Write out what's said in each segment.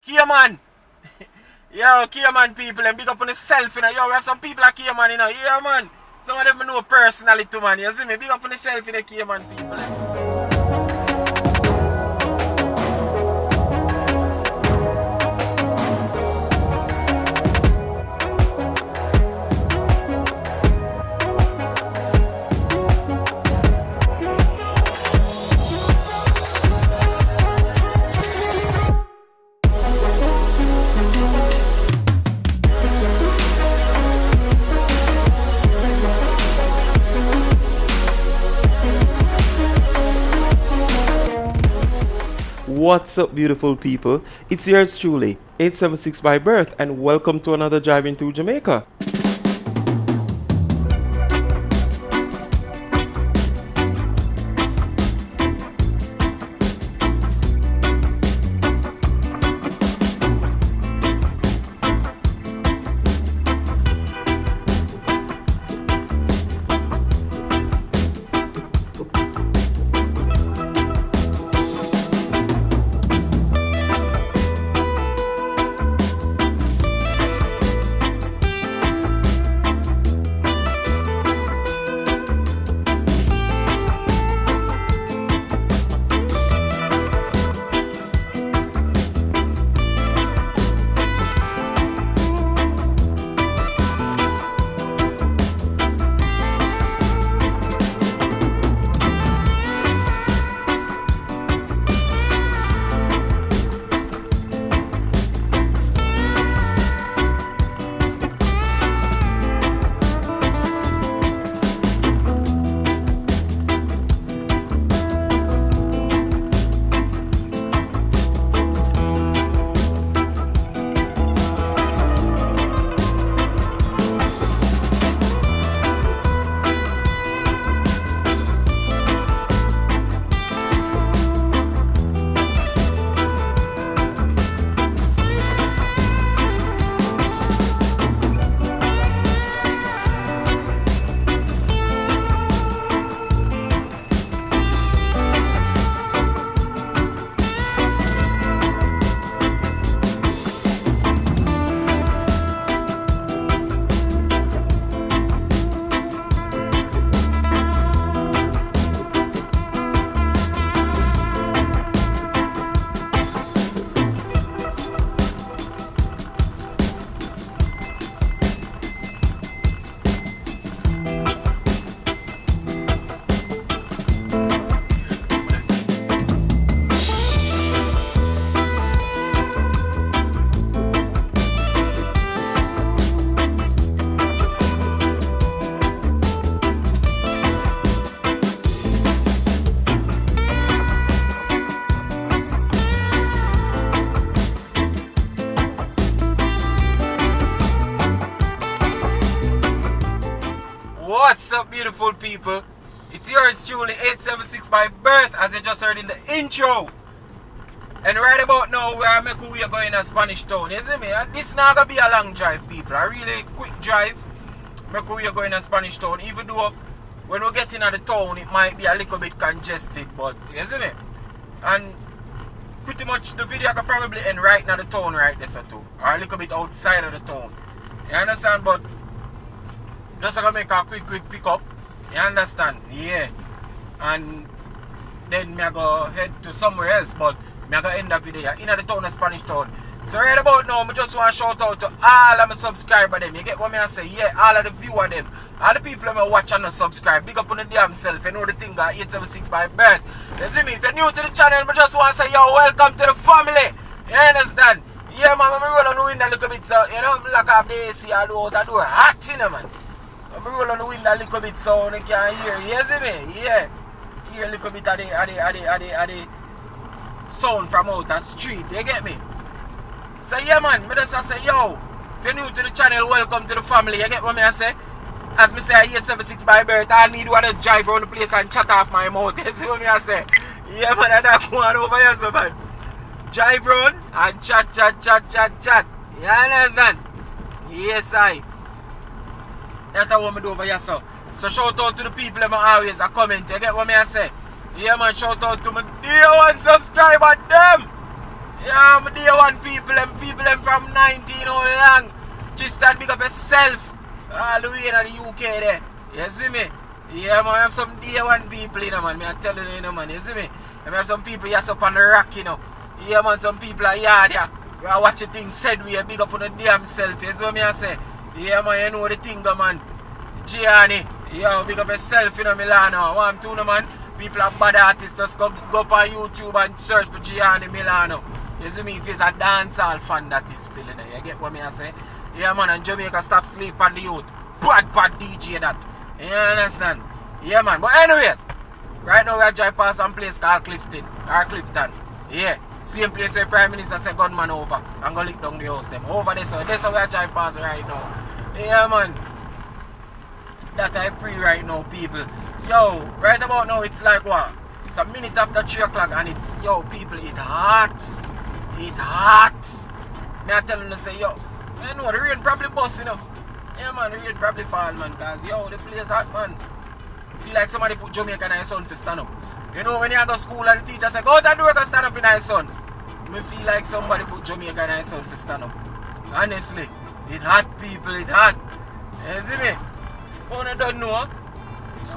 Cayman. Yo, Cayman people, and big up on yourself, you know. Yo, we have some people at Cayman, you know. Yeah, man. Some of them know personally too, man. You see me? Big up on yourself, you know, Cayman people. What's up, beautiful people? It's yours truly, 876 by birth, and welcome to another Driving Through Jamaica. What's up, beautiful people? It's yours truly, 876 by birth, as you just heard in the intro. And right about now, we are going to Spanish Town, you see me? And this not gonna be a long drive, people. A really quick drive. We are going to Spanish Town, even though when we get into the town, it might be a little bit congested, but you see me? And pretty much the video can probably end right now the town right there, so too. Or a little bit outside of the town. You understand? But just gonna make a quick pick up. You understand? Yeah. And then me go head to somewhere else, but me go end the video in the town of Spanish Town. So right about now, I just want to shout out to all of my subscribers them. You get what me I say? Yeah, all of the viewers them. All the people that watch and subscribe. Big up on the damn self. You know the thing got 876 by birth. You see me? If you're new to the channel, I just want to say, yo, welcome to the family. You understand? Yeah, man, I'm rolling the window a little bit, so, you know, I'm like half the AC all out the door. Hot, you know, man. I'm rolling the window a little bit so you can hear. You see me? Yeah. Hear a little bit of the sound from out the street. You get me? So yeah, man, I just say, yo, if you're new to the channel, welcome to the family. You get what I say? As me say, 876 by birth, I need one to drive around the place and chat off my mouth. You see what I say? Yeah, man, I don't go on over here, so man. Drive round and chat. You understand? Yes, I. That's what I do over here, so. So shout out to the people that always comment. You get what I say? Yeah, man, shout out to my dear one subscriber, them. Yeah, I'm day one people them from 19 all long. Just stand big up yourself. All the way in the UK there. You see me? Yeah, man, I have some day one people, you know, man. I tell you, man, you see me? I have some people yes up on the rock, you know. Yeah, man, some people are yard, yeah. We are watching things said we are big up on the damn self. You see what I say? Yeah, man, you know the thing, man. Gianni, yeah, big up yourself, you know, Milano. One, two, no, man. People are bad artists, just go up on YouTube and search for Gianni Milano. You see me? If he's a dancehall fan, that is still in there. You get what I say? Yeah, man, and Jamaica stop sleep on the youth. Bad DJ that. You understand? Yeah, man. But anyways, right now we are driving past some place called Clifton. Yeah. Same place where Prime Minister said gunman over and go lick down the house them. Over there, so that's how we are driving past right now. Yeah, man. That I pray right now, people. Yo, right about now it's like what? It's a minute after 3 o'clock and it's, yo, people, it hot. It hot. Me I tell them to say, yo, you know, the rain probably bust, you know. Yeah, man, the rain probably fall, man, because, yo, the place hot, man. Feel like somebody put Jamaica in his sun to stand up. You know, when you go to school and the teacher say, go out and do it and stand up in his sun. Me feel like somebody put Jamaica in his sun to stand up. Honestly, it hot, people, it hot. You see me? Oh, I don't know.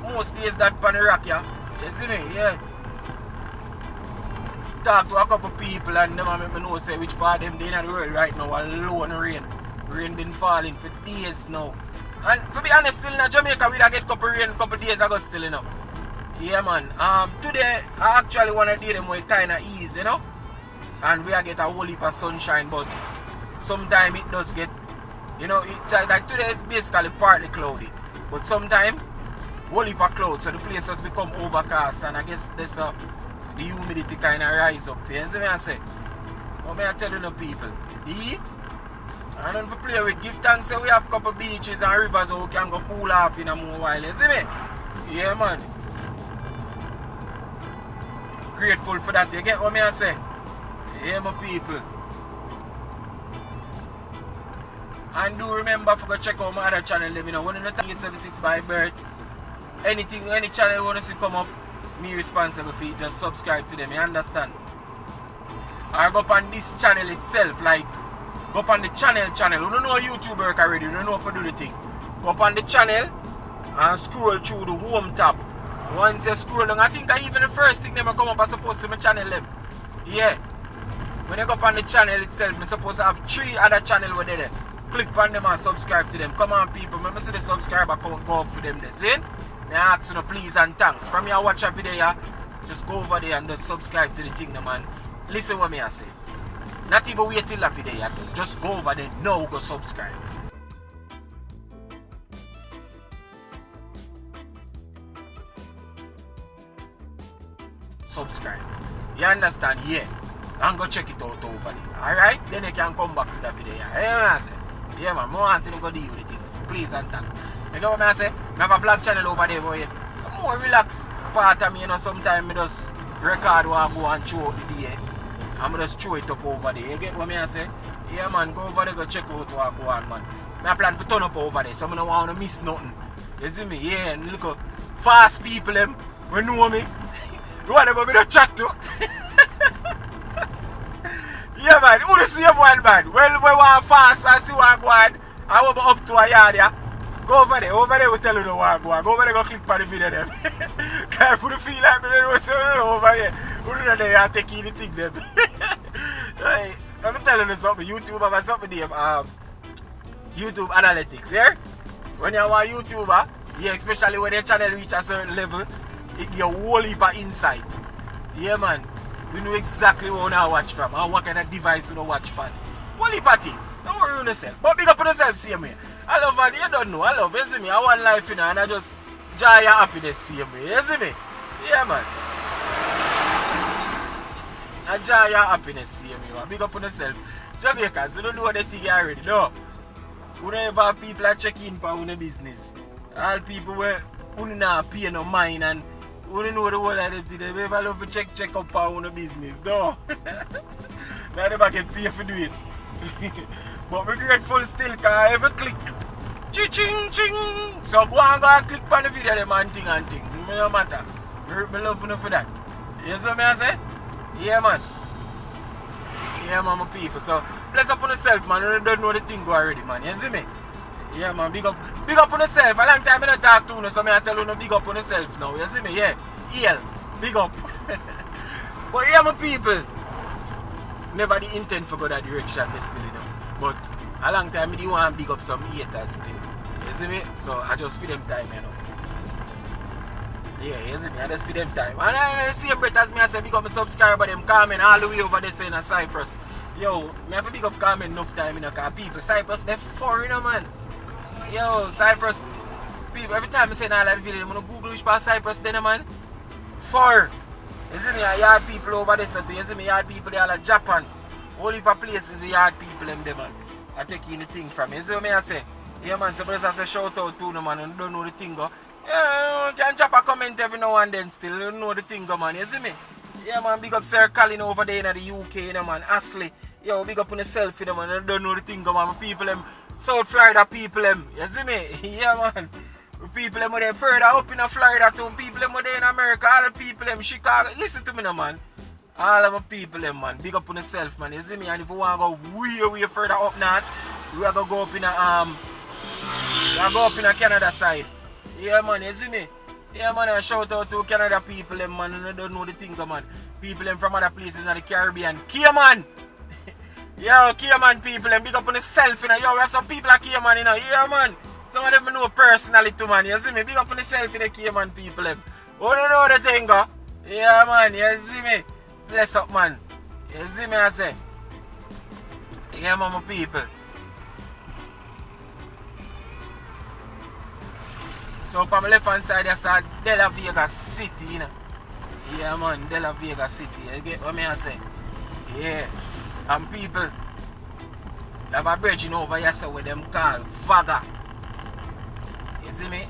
Most days that pan the rock, yeah. You see me? Yeah. Talk to a couple people and them make me know say which part of them they in the world right now alone rain. Rain been falling for days now. And to be honest, still in Jamaica we get couple rain couple days ago still, you know. Yeah, man. Today I actually want to do them with kind of ease, you know. And we are get a whole heap of sunshine, but sometimes it does get, you know, like today is basically partly cloudy. But sometimes whole heap of clouds, so the place has become overcast, and I guess there's the humidity kind of rise up. You see me I say? What may I tell you no people? The heat, I don't for play with. Give thanks that we have a couple beaches and rivers so we can go cool off in a more while. You see me? Yeah, man. Grateful for that. You get what me I say? Yeah, my people. And do remember to go check out my other channel. Let me know. When you know 876 by birth. Anything, any channel you want to see come up, me responsible for it. Just subscribe to them. You understand? Or go up on this channel itself. Like, go up on the channel. You don't know YouTube work already. You don't know how to do the thing. Go up on the channel and scroll through the home tab. Once you scroll down, I think even the first thing that come up is supposed to be my channel them. Yeah. When you go up on the channel itself, I'm supposed to have 3 other channels where they're there. Click on them and subscribe to them. Come on, people. Remember see the subscriber go up for them there. See? I ask you please and thanks. From here watch a video, just go over there and just subscribe to the thing, man. Listen what me I say. Not even wait till the video, just go over there now, go subscribe. Subscribe. You understand? Yeah. And go check it out over there. Alright? Then you can come back to the video. You know what I say? Yeah, man. I want to go deal with the thing. Please and thanks. You know what I say? I have a vlog channel over there for you. A more relaxed part of me, you know, sometimes I just record what I go and show out the day. I'm just throw it up over there. You get what I say? Yeah, man, go over there, go check out what I go on, man. I plan to turn up over there, so I don't want to miss nothing. You see me? Yeah, and look up. Fast people, them, we know me. You want to be the chat to? Yeah, man, who the same one, man? Well, we want fast and see what I go on. I will be up to a yard, yeah. Go over there we tell you the one go on. Go over there, go click on the video them. Can't put the feel like me, they will say over here. Who do they are taking anything them? Hey, let me tell you something. YouTube have something there. YouTube analytics, yeah? When you are a YouTuber, yeah, especially when your channel reach a certain level, it give you a whole heap of insight. Yeah, man. We know exactly what you watch from and what kind of device you watch from. Whole heap of things. Don't worry on yourself. But big up on yourself, same way. I love it. You don't know. I love it. You see me? I want life, you know, and I just joy and happiness, same way. You see me? Yeah, man. I joy and happiness, same way, man. Big up on yourself. Jamaicans, you don't know what they think already, no. You don't ever have people that check in for your business. All people where you not pay no mind and you don't know the whole of them. They ever love to check up for your business, no. Now they never get paid for do it. But we're grateful still because every click, ching ching. So go and click on the video them and thing. It no matter. I love you for that. You see what I say? Yeah, man. Yeah, man, my people. So, bless up on yourself, man. You don't know the thing go already, man. You see me? Yeah, man, big up on yourself. A long time I don't talk to you, so I tell you no big up on yourself now. You see me? Yeah. Big up. But yeah, my people. Never the intent for go that direction, still, you know. But a long time I do want to big up some haters still. You see me? So I just feed them time, you know. Yeah, you see me? I just feed them time. And I see them better as me, I say big up my subscriber, them comment all the way over there saying a Cyprus. Yo, I have to big up comment enough time, you know, because people, Cyprus, they're foreigner, man. Yo, Cyprus, people, every time I say all that video, I'm going to Google which part Cyprus then, man. 4. You see me, I yard people over there, so you see me, yard people, they are like Japan. All heap of places, the yard people, them there, man. I take in the thing from me. You see what I say? Yeah, man, so brothers, I say shout out to them, man, and don't know the thing, go. Yeah, you can drop a comment every now and then still, you know the thing, go, man, you see me? Yeah, man, big up Sir Colin over there in the UK, you know, man, Ashley. Yo, big up on yourself, you know, man, you don't know the thing, go, man, people, them, South Florida people, them, you see me? Yeah, man. People them there further up in Florida too, people them there in America, all the people them Chicago. Listen to me now, man. All of my people them, man. Big up on yourself, man. You see me? And if you want to go way further up north, we are gonna go up in Canada side. Yeah, man. You see me? Yeah, man. And shout out to Canada people them, man. And I don't know the thing, man. People them from other places in the Caribbean. Cayman. Yo, Cayman people them. Big up on yourself, you know. Yo, we have some people at Cayman, you know. Yeah, man. Some of them know personally too, man. You see me? Big up on yourself in the Cayman people. Them. Oh, don't know the thing, go? Yeah, man. You see me? Bless up, man. You see me, I say? Yeah, man, my people. So, on my left hand side, I saw De La Vega City, you know. Yeah, man. De La Vega City. You get what I say? Yeah. And people, have a bridge over here, so with them called Vaga. You see me?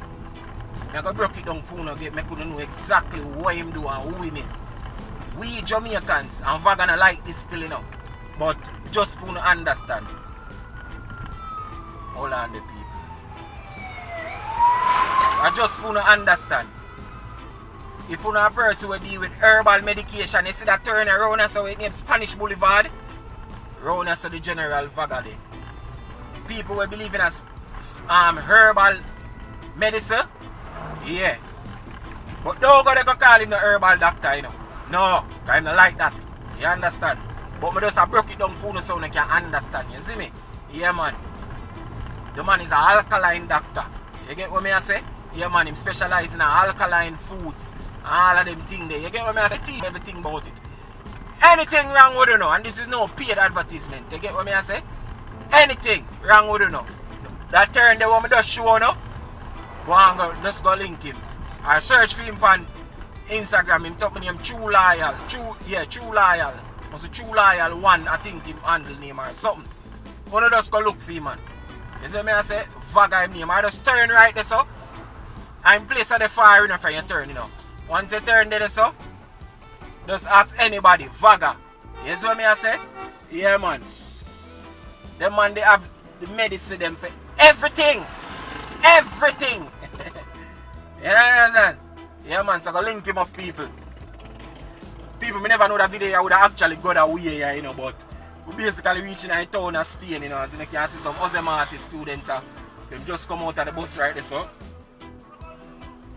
I got break it down for you, get me couldn't know exactly what him do and who him is. We Jamaicans and Vaga not like this still, you know. But just for you to understand. Hold on the people. I just for you to understand. If you know a person who deal with herbal medication, you see that turn around and so it named Spanish Boulevard. Around and so the General Vaga there. People who believe in a herbal medicine, yeah. But don't go call him the herbal doctor, you know. No, because I'm not like that. You understand? But I just broke it down for you so you can understand. You see me? Yeah, man. The man is an alkaline doctor. You get what I say? Yeah, man. Him specializes in alkaline foods. All of them things there. You get what I say? Teach everything about it. Anything wrong with you know, and this is no paid advertisement. You get what I say? Anything wrong with you know. That turn the one I just show you. Go and go, just go link him. I search for him on Instagram. Him top name True Loyal. True Loyal. Also True Loyal 1, I think him handle name or something. Wanna just go look for him, man. You see me I say? Vaga him name. I just turn right there so. I'm place at the fire enough for you turn, you know. Once you turn there so, just ask anybody, Vaga. You see what I say? Yeah, man. The man they have the medicine them for everything. Everything. You understand? Yeah, man, so go link him up, people. People may never know that video would have actually got away, you know, but we basically reaching a town of Spain, you know, as you can see some Ozem artist students, they just come out of the bus right there, so.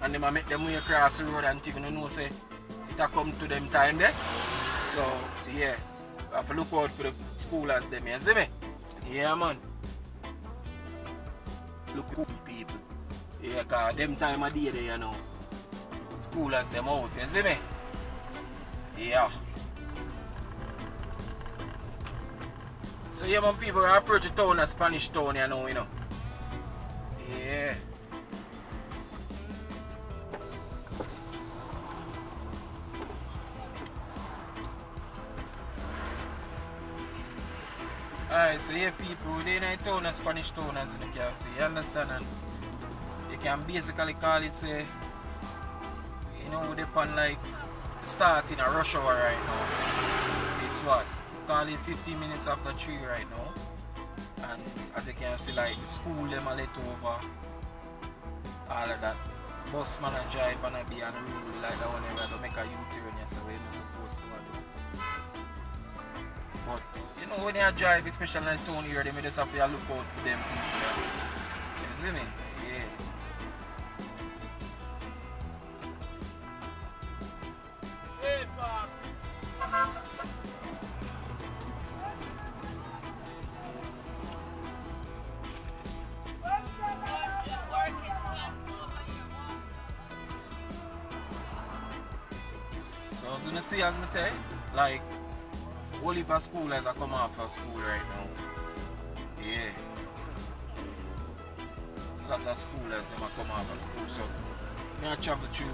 And they make them way across the road and things, you know, say, it a come to them time there. So, yeah, we have to look out for the schoolers, them, you see me? Yeah, man. Look at people. Yeah, cause them time of day there, you know. Schoolers them out, you see me? Yeah. So yeah, man, people are approach the town as Spanish town, you know. Yeah. Alright, so yeah, people, within a town as Spanish town, as you can see, you understand? And you can basically call it, say, you know, depend like starting a rush hour right now. It's what? Call it 15 minutes after 3 right now. And as you can see, like the school them a let over. All of that. Bus man and drive and be on the road like that whenever to make a U-turn, so we're supposed to do. But you know when you drive, especially in the town here, they just have to look out for them people. Yeah. You see me? Yeah. Hey, Bob. So as you see, as me tell you, like whole heap of schoolers are come off of school right now. Yeah. A lot of schoolers them are come off of school. So me I travel through,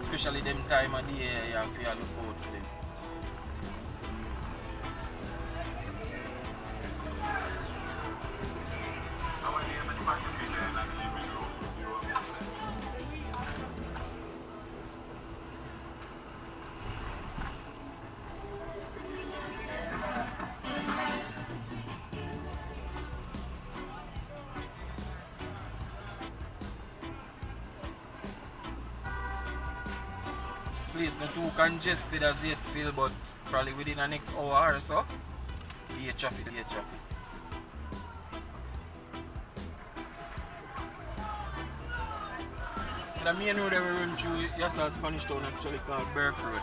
especially them time of the year, you have to look out for them. Place not too congested as yet still, but probably within the next hour or so. Yeah, traffic. The main road that we run through Yassal Spanish Town actually called Bergs Road.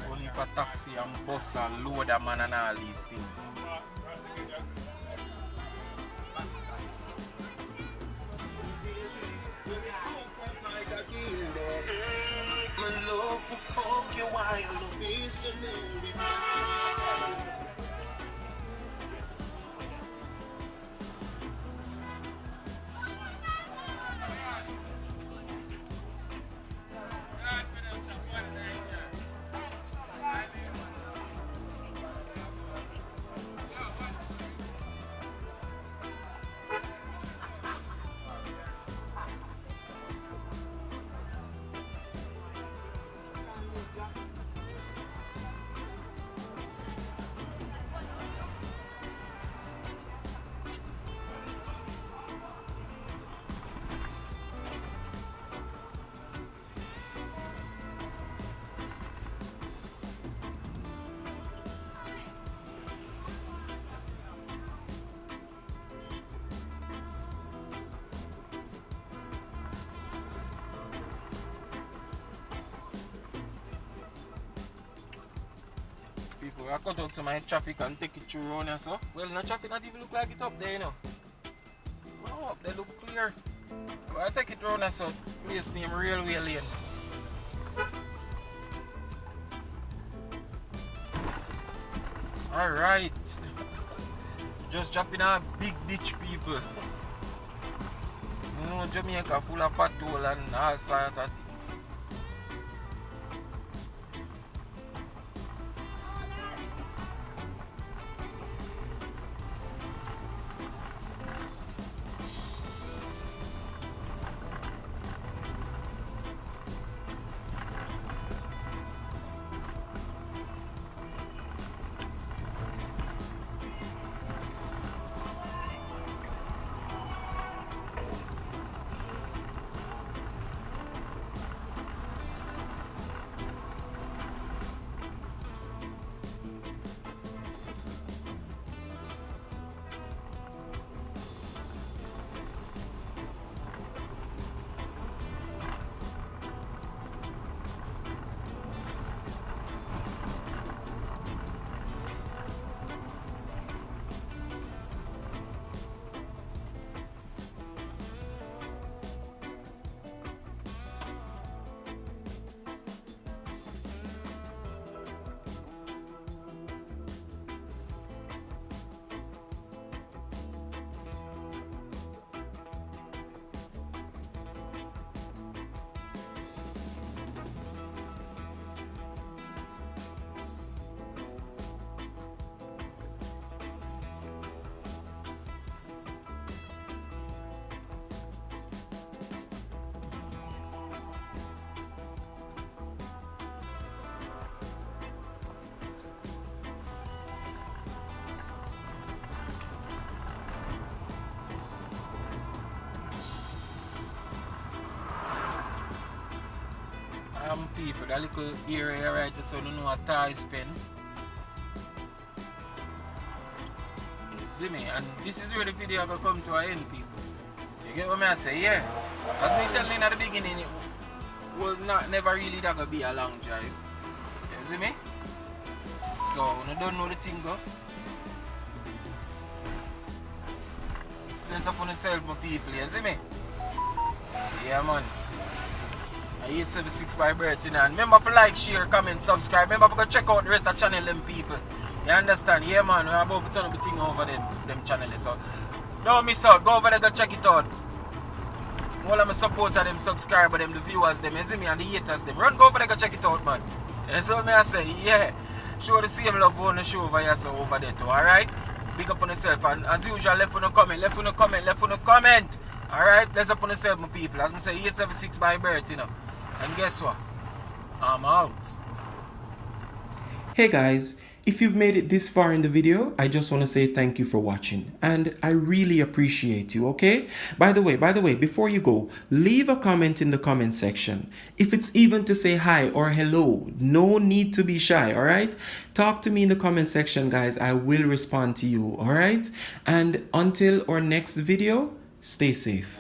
Only for taxi and bus and loader man and all these things. My love for fuck you while you listening. People, I cut out to my traffic and take it through around here, so. Well, no traffic not even look like it up there, you know. Oh, up there look clear. But I take it around here, so place name Railway Lane. Alright. Just dropping a big ditch, people. You know, Jamaica full of pothole and all sorts of things. people. That little area right there, so you know a tie spin. You see me? And this is where the video gonna come to an end, people. You get what I say? Yeah. As me telling you at the beginning, it was never really that gonna be a long drive. You see me? So you don't know the thing go. Let's up on yourself, my people, you see me? Yeah, man. 876 by Bergs, you know. And remember to like, share, comment, subscribe. Remember to go check out the rest of the channel, them people. You understand? Yeah, man. We're about to turn up the thing over them channels. So don't miss out. Go over there, go check it out. All of my supporters, them subscribers, them, the viewers, them, you see me, and the haters, them. Run, go over there, go check it out, man. You see what I say? Yeah. Show the same love on the show over here, so over there too, alright? Big up on yourself, and as usual, left on a comment. Alright, let's up on yourself, my people. As I say, 876 by Bergs, you know. And guess what? I'm out. Hey guys, if you've made it this far in the video, I just want to say thank you for watching, and I really appreciate you, okay? By the way, before you go, leave a comment in the comment section. If it's even to say hi or hello, no need to be shy, all right? Talk to me in the comment section, guys. I will respond to you, all right? And until our next video, stay safe.